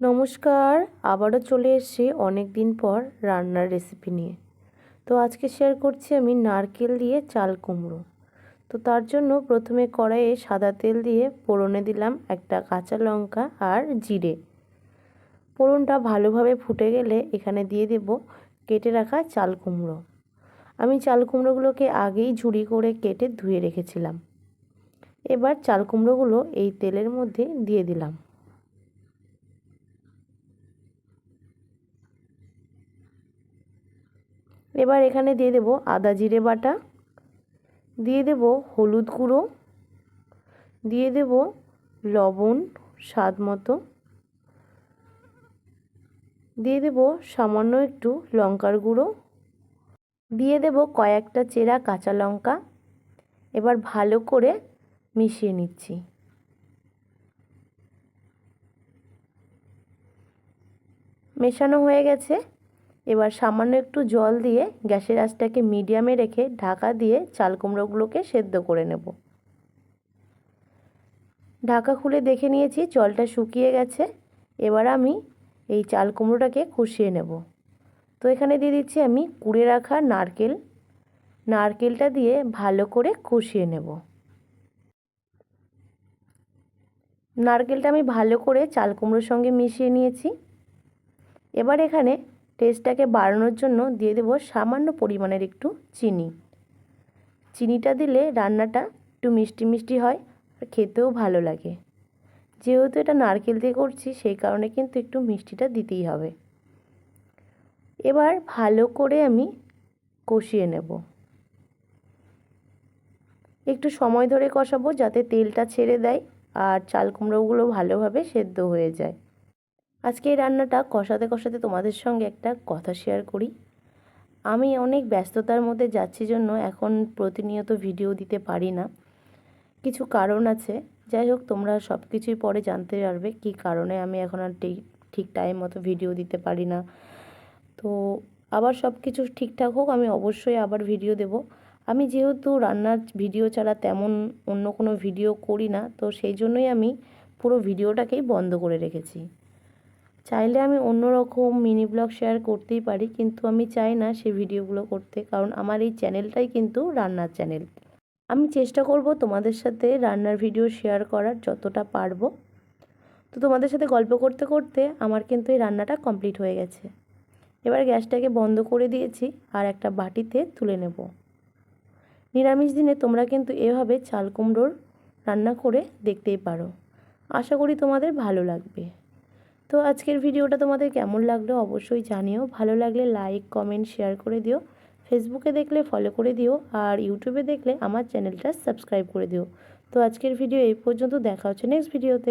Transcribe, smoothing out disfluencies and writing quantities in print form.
নমস্কার, আবারও চলে এসেছি অনেক দিন পর রান্নার রেসিপি নিয়ে। তো আজকে শেয়ার করছি আমি নারকেল দিয়ে চাল কুমড়ো। তো তার জন্য প্রথমে কড়াইয়ে সাদা তেল দিয়ে ফোড়নে দিলাম একটা কাঁচা লঙ্কা আর জিরে। ফোড়নটা ভালোভাবে ফুটে গেলে এখানে দিয়ে দেব কেটে রাখা চাল কুমড়ো। আমি চাল কুমড়োগুলোকে আগেই ঝুরি করে কেটে ধুয়ে রেখেছিলাম। এবার চাল কুমড়োগুলো এই তেলের মধ্যে দিয়ে দিলাম। এবার এখানে দিয়ে দেব আদা জিরে বাটা, দিয়ে দেব হলুদ গুঁড়ো, দিয়ে দেব লবণ স্বাদ মতো, দিয়ে দেব সামান্য একটু লঙ্কার গুঁড়ো, দিয়ে দেব কয়েকটা চেরা কাঁচা লঙ্কা। এবার ভালো করে মিশিয়ে নিচ্ছি। মেশানো হয়ে গেছে। এবার সামান্য একটু জল দিয়ে গ্যাসের আঁচটাকে মিডিয়ামে রেখে ঢাকা দিয়ে চাল কুমড়োগুলোকে সেদ্ধ করে নেব। ঢাকা খুলে দেখে নিয়েছি জলটা শুকিয়ে গেছে। এবার আমি এই চাল কুমড়োটাকে কষিয়ে নেব। তো এখানে দিয়ে দিচ্ছি আমি কুড়ে রাখা নারকেলটা দিয়ে ভালো করে কষিয়ে নেব। নারকেলটা আমি ভালো করে চাল কুমড়োর সঙ্গে মিশিয়ে নিয়েছি। এবার এখানে টেস্টটাকে বাড়ানোর জন্য দিয়ে দেব সামান্য পরিমাণের একটু চিনি। চিনিটা দিলে রান্নাটা একটু মিষ্টি মিষ্টি হয় আর খেতেও ভালো লাগে। যেহেতু এটা নারকেল দিয়ে করছি সেই কারণে কিন্তু একটু মিষ্টিটা দিতেই হবে। এবার ভালো করে আমি কষিয়ে নেব। একটু সময় ধরে কষাবো যাতে তেলটা ছেড়ে দেয় আর চাল কুমড়োগুলো ভালোভাবে সেদ্ধ হয়ে যায়। আজকে এই রান্নাটা কষাতে কষাতে তোমাদের সঙ্গে একটা কথা শেয়ার করি। আমি অনেক ব্যস্ততার মধ্যে যাচ্ছি জন্য এখন প্রতিনিয়ত ভিডিও দিতে পারি না। কিছু কারণ আছে। যাই হোক, তোমরা সব কিছুই পরে জানতে পারবে কী কারণে আমি এখন আর ঠিক টাইম মতো ভিডিও দিতে পারি না। তো আবার সব কিছু ঠিকঠাক হোক, আমি অবশ্যই আবার ভিডিও দেব। আমি যেহেতু রান্নার ভিডিও ছাড়া তেমন অন্য কোনো ভিডিও করি না, তো সেই জন্যই আমি পুরো ভিডিওটাকেই বন্ধ করে রেখেছি। চাইলে আমি অন্য রকম মিনি ব্লগ শেয়ার করতেই পারি, কিন্তু আমি চাই না সেই ভিডিওগুলো করতে, কারণ আমার এই চ্যানেলটাই কিন্তু রান্নার চ্যানেল। আমি চেষ্টা করব তোমাদের সাথে রান্নার ভিডিও শেয়ার করার যতটা পারবো। তো তোমাদের সাথে গল্প করতে করতে আমার কিন্তু এই রান্নাটা কমপ্লিট হয়ে গেছে। এবার গ্যাসটাকে বন্ধ করে দিয়েছি আর একটা বাটিতে তুলে নেব। নিরামিষ দিনে তোমরা কিন্তু এভাবে চাল কুমড়োর রান্না করে দেখতেই পারো। আশা করি তোমাদের ভালো লাগবে। তো আজকের ভিডিওটা তোমাদের কেমন লাগলো অবশ্যই জানিও। ভালো লাগলে লাইক কমেন্ট শেয়ার করে দিও। ফেসবুকে দেখলে ফলো করে দিও আর ইউটিউবে দেখলে আমার চ্যানেলটা সাবস্ক্রাইব করে দিও। তো আজকের ভিডিও এই পর্যন্ত, দেখা হচ্ছে নেক্সট ভিডিওতে।